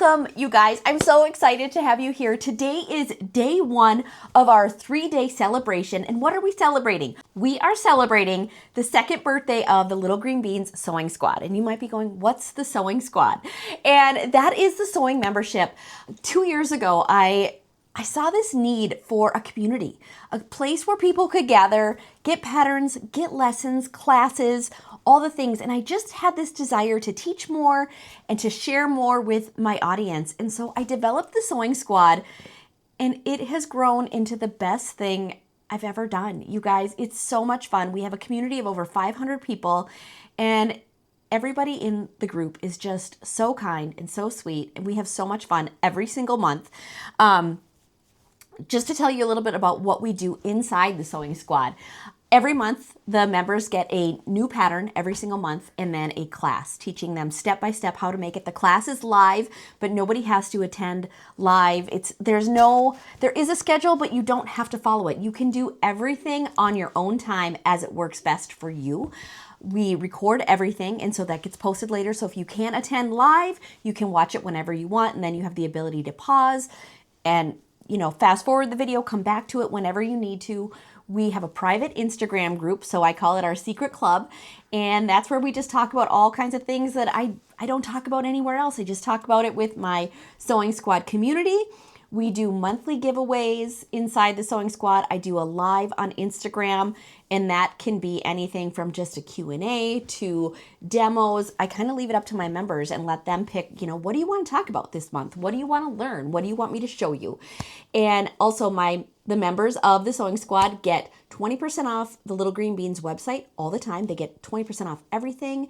Welcome, you guys. I'm so excited to have you here. Today is day one of our 3-day celebration. And what are we celebrating? We are celebrating the second birthday of the Little Green Beans Sewing Squad. And you might be going, what's the Sewing Squad? And that is the sewing membership. 2 years ago, I saw this need for a community, a place where people could gather, get patterns, get lessons, classes, all the things. And I just had this desire to teach more and to share more with my audience. And so I developed the Sewing Squad, and it has grown into the best thing I've ever done. You guys, it's so much fun. We have a community of over 500 people, and everybody in the group is just so kind and so sweet. And we have so much fun every single month. Just to tell you a little bit about what we do inside the Sewing Squad. Every month, the members get a new pattern every single month, and then a class teaching them step by step how to make it. The class is live, but nobody has to attend live. There is a schedule, but you don't have to follow it. You can do everything on your own time as it works best for you. We record everything, and so that gets posted later. So if you can't attend live, you can watch it whenever you want, and then you have the ability to pause and fast forward the video, come back to it whenever you need to. We have a private Instagram group, so I call it our secret club, and that's where we just talk about all kinds of things that I don't talk about anywhere else. I just talk about it with my Sewing Squad community. We do monthly giveaways inside the Sewing Squad. I do a live on Instagram, and that can be anything from just a Q&A to demos. I kind of leave it up to my members and let them pick, what do you want to talk about this month? What do you want to learn? What do you want me to show you? And also the members of the Sewing Squad get 20% off the Little Green Beans website all the time. They get 20% off everything.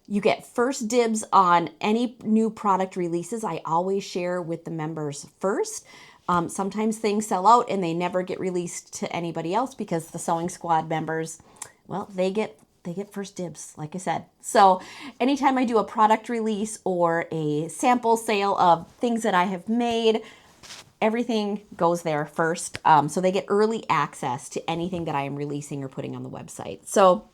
You get first dibs on any new product releases. I always share with the members first. Sometimes things sell out and they never get released to anybody else because the Sewing Squad members, well, they get first dibs, like I said. So anytime I do a product release or a sample sale of things that I have made, everything goes there first. So they get early access to anything that I am releasing or putting on the website. So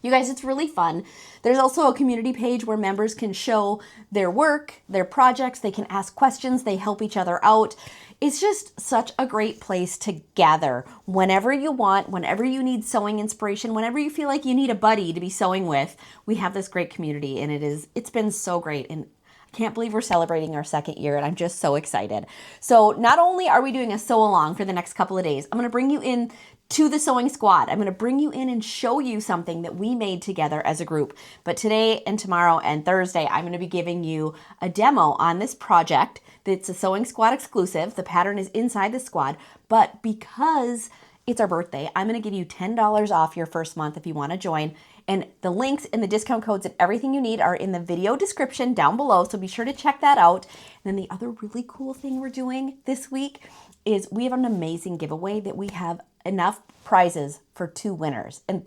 you guys, it's really fun. There's also a community page where members can show their work, their projects. They can ask questions. They help each other out. It's just such a great place to gather whenever you want, whenever you need sewing inspiration, whenever you feel like you need a buddy to be sewing with. We have this great community, and it's been so great. And I can't believe we're celebrating our second year, and I'm just so excited. So not only are we doing a sew along for the next couple of days, I'm going to bring you in to the Sewing Squad. I'm going to bring you in and show you something that we made together as a group. But today and tomorrow and Thursday, I'm going to be giving you a demo on this project. It's a Sewing Squad exclusive. The pattern is inside the squad, but because it's our birthday, I'm going to give you $10 off your first month if you want to join. And the links and the discount codes and everything you need are in the video description down below, so be sure to check that out. And then the other really cool thing we're doing this week is we have an amazing giveaway that we have enough prizes for 2 winners. And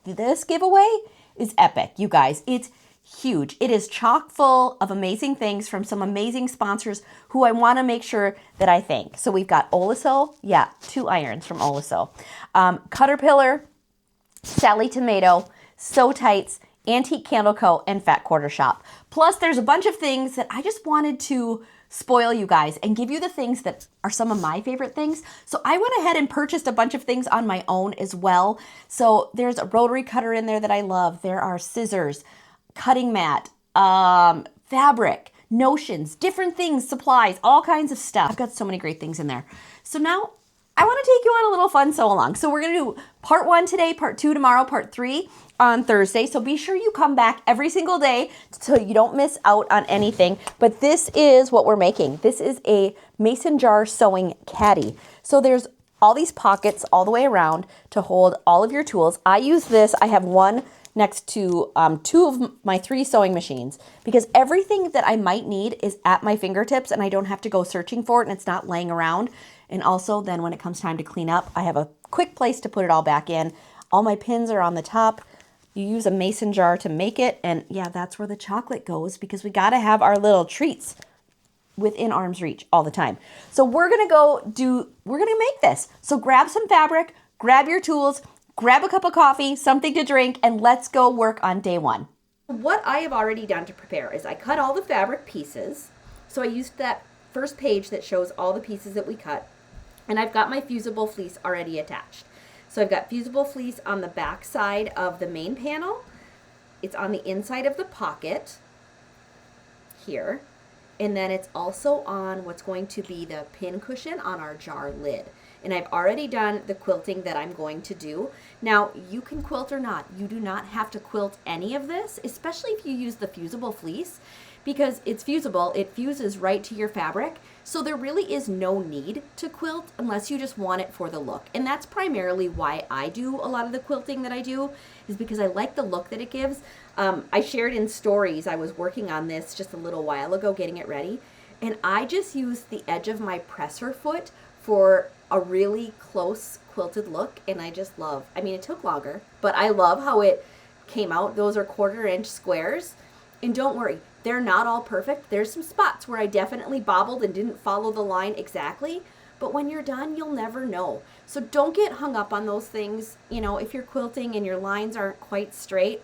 this giveaway is epic, you guys. It's huge. It is chock full of amazing things from some amazing sponsors who I want to make sure that I thank. So we've got Oliso, 2 irons from Oliso, Caterpillar, Sally Tomato, Sew Tights, Antique Candle Co., and Fat Quarter Shop. Plus, there's a bunch of things that I just wanted to spoil you guys and give you the things that are some of my favorite things. So I went ahead and purchased a bunch of things on my own as well. So there's a rotary cutter in there that I love. There are scissors, cutting mat, fabric, notions, different things, supplies, all kinds of stuff. I've got so many great things in there. So now I want to take you on a little fun sew along. So we're going to do part 1 today, part 2 tomorrow, part 3 on Thursday. So be sure you come back every single day so you don't miss out on anything. But this is what we're making. This is a Mason Jar Sewing Caddy. So there's all these pockets all the way around to hold all of your tools. I use this. I have one next to 2 of my 3 sewing machines because everything that I might need is at my fingertips and I don't have to go searching for it and it's not laying around. And also then when it comes time to clean up, I have a quick place to put it all back in. All my pins are on the top. You use a mason jar to make it. And yeah, that's where the chocolate goes because we got to have our little treats within arm's reach all the time. So we're going to make this. So grab some fabric, grab your tools, grab a cup of coffee, something to drink, and let's go work on day 1. What I have already done to prepare is I cut all the fabric pieces. So I used that first page that shows all the pieces that we cut, and I've got my fusible fleece already attached. So I've got fusible fleece on the back side of the main panel. It's on the inside of the pocket here. And then it's also on what's going to be the pin cushion on our jar lid. And I've already done the quilting that I'm going to do. Now, you can quilt or not. You do not have to quilt any of this, especially if you use the fusible fleece, because it's fusible. It fuses right to your fabric. So there really is no need to quilt unless you just want it for the look. And that's primarily why I do a lot of the quilting that I do, is because I like the look that it gives. I shared in stories, I was working on this just a little while ago, getting it ready, and I just used the edge of my presser foot for a really close quilted look, and I just love, I mean, it took longer, but I love how it came out. Those are 1/4 inch squares, and don't worry, they're not all perfect. There's some spots where I definitely bobbled and didn't follow the line exactly, but when you're done, you'll never know. So don't get hung up on those things. You know, if you're quilting and your lines aren't quite straight,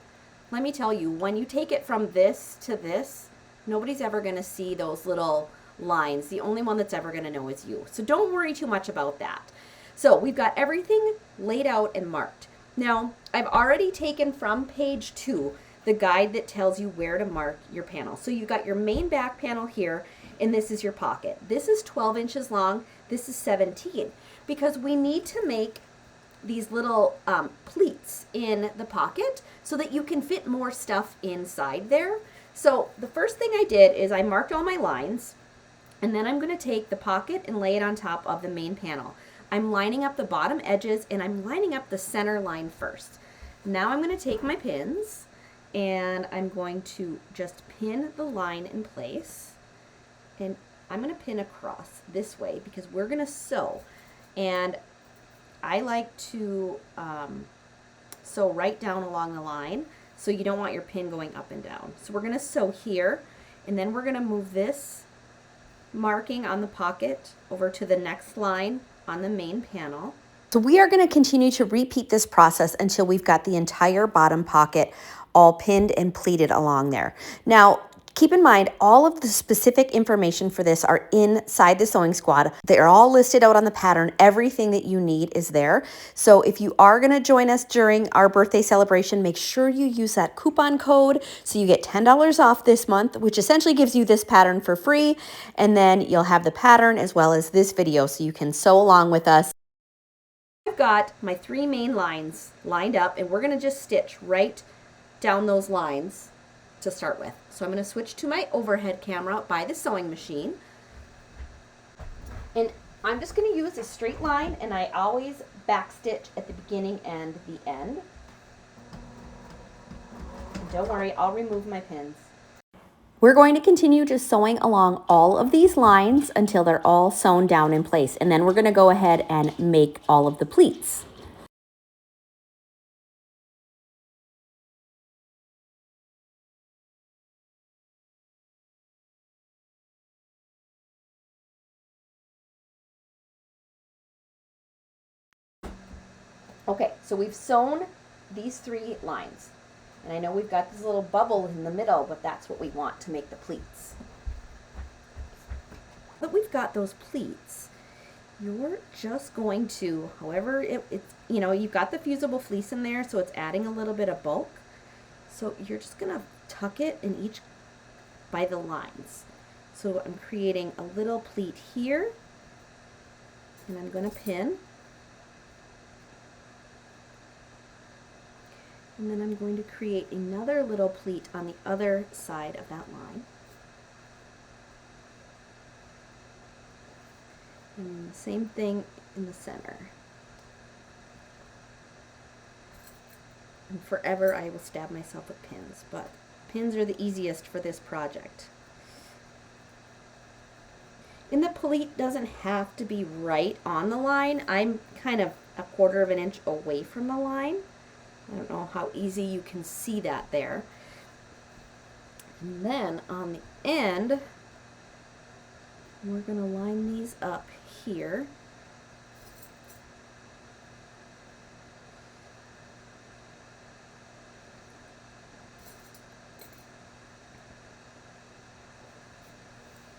let me tell you, when you take it from this to this, nobody's ever going to see those little lines. The only one that's ever going to know is you. So don't worry too much about that. So we've got everything laid out and marked. Now, I've already taken from page 2 the guide that tells you where to mark your panel. So you've got your main back panel here, and this is your pocket. This is 12 inches long. This is 17, because we need to make these little pleats in the pocket so that you can fit more stuff inside there. So the first thing I did is I marked all my lines, and then I'm going to take the pocket and lay it on top of the main panel. I'm lining up the bottom edges, and I'm lining up the center line first. Now I'm going to take my pins, and I'm going to just pin the line in place, and I'm going to pin across this way because we're going to sew. And I like to sew right down along the line, so you don't want your pin going up and down. So we're going to sew here, and then we're going to move this marking on the pocket over to the next line on the main panel. So we are going to continue to repeat this process until we've got the entire bottom pocket all pinned and pleated along there. Now, keep in mind, all of the specific information for this are inside the Sewing Squad. They're all listed out on the pattern. Everything that you need is there. So if you are going to join us during our birthday celebration, make sure you use that coupon code so you get $10 off this month, which essentially gives you this pattern for free. And then you'll have the pattern as well as this video so you can sew along with us. I've got my 3 main lines lined up, and we're going to just stitch right down those lines to start with. So I'm going to switch to my overhead camera by the sewing machine, and I'm just going to use a straight line, and I always backstitch at the beginning and the end. And don't worry, I'll remove my pins. We're going to continue just sewing along all of these lines until they're all sewn down in place, and then we're going to go ahead and make all of the pleats. Okay, so we've sewn these 3 lines. And I know we've got this little bubble in the middle, but that's what we want to make the pleats. But we've got those pleats. You're just going to, however it's, you know, you've got the fusible fleece in there, so it's adding a little bit of bulk. So you're just going to tuck it in each by the lines. So I'm creating a little pleat here, and I'm going to pin. And then I'm going to create another little pleat on the other side of that line. And the same thing in the center. And forever I will stab myself with pins, but pins are the easiest for this project. And the pleat doesn't have to be right on the line. I'm kind of a 1/4 of an inch away from the line. I don't know how easy you can see that there. And then on the end, we're going to line these up here.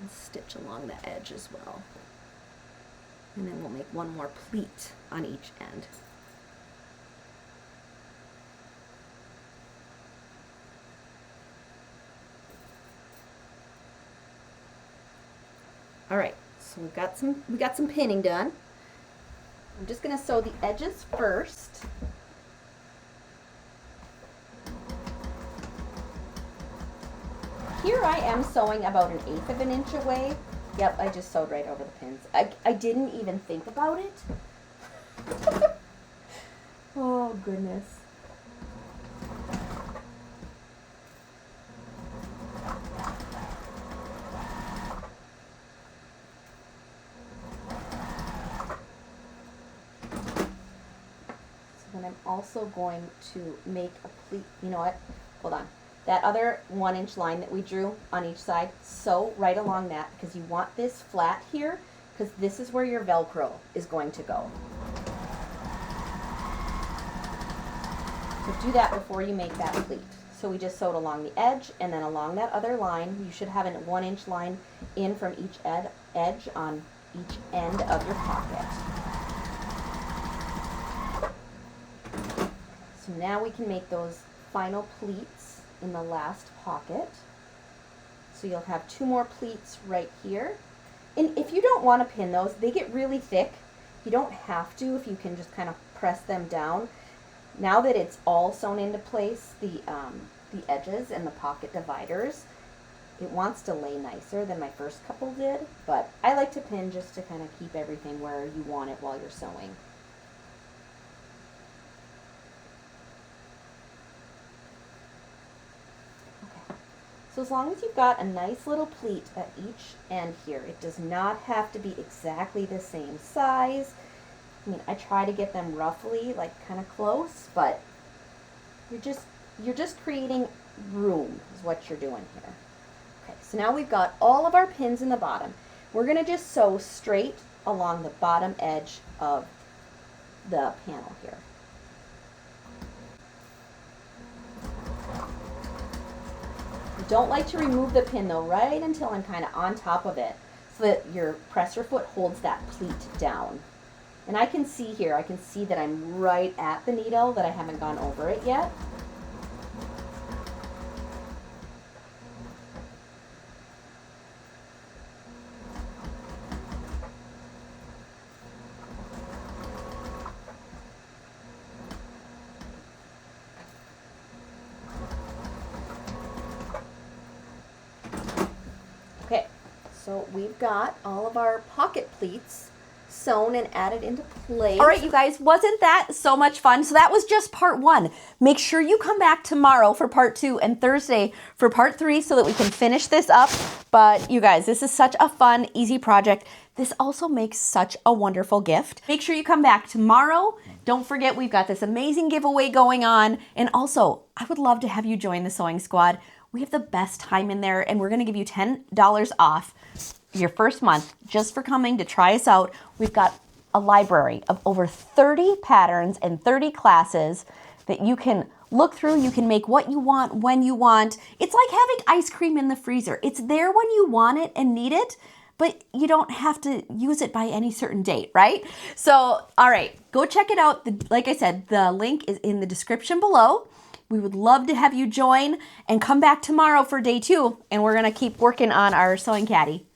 And stitch along the edge as well. And then we'll make one more pleat on each end. All right, so we got some pinning done. I'm just going to sew the edges first. Here I am sewing about 1/8 of an inch away. Yep, I just sewed right over the pins. I didn't even think about it. Oh, goodness. So then I'm also going to make a pleat. You know what? Hold on. That other 1-inch line that we drew on each side, sew right along that because you want this flat here because this is where your Velcro is going to go. So do that before you make that pleat. So we just sewed along the edge and then along that other line. You should have a 1-inch line in from each edge on each end of your pocket. So now we can make those final pleats in the last pocket. So you'll have 2 more pleats right here. And if you don't want to pin those, they get really thick. You don't have to if you can just kind of press them down. Now that it's all sewn into place, the edges and the pocket dividers, it wants to lay nicer than my first couple did, but I like to pin just to kind of keep everything where you want it while you're sewing. So as long as you've got a nice little pleat at each end here, it does not have to be exactly the same size. I mean, I try to get them roughly, like kind of close, but you're just creating room is what you're doing here. Okay, so now we've got all of our pins in the bottom. We're going to just sew straight along the bottom edge of the panel here. Don't like to remove the pin though right until I'm kind of on top of it so that your presser foot holds that pleat down. And I can see here, I can see that I'm right at the needle, that I haven't gone over it yet. Okay, so we've got all of our pocket pleats sewn and added into place. All right, you guys, wasn't that so much fun? So that was just part 1. Make sure you come back tomorrow for part 2 and Thursday for part 3 so that we can finish this up. But you guys, this is such a fun, easy project. This also makes such a wonderful gift. Make sure you come back tomorrow. Don't forget, we've got this amazing giveaway going on. And also, I would love to have you join the Sewing Squad. We have the best time in there, and we're going to give you $10 off your first month just for coming to try us out. We've got a library of over 30 patterns and 30 classes that you can look through. You can make what you want when you want. It's like having ice cream in the freezer. It's there when you want it and need it, but you don't have to use it by any certain date, right? So, all right, go check it out. Like I said, the link is in the description below. We would love to have you join and come back tomorrow for day 2, and we're gonna keep working on our sewing caddy.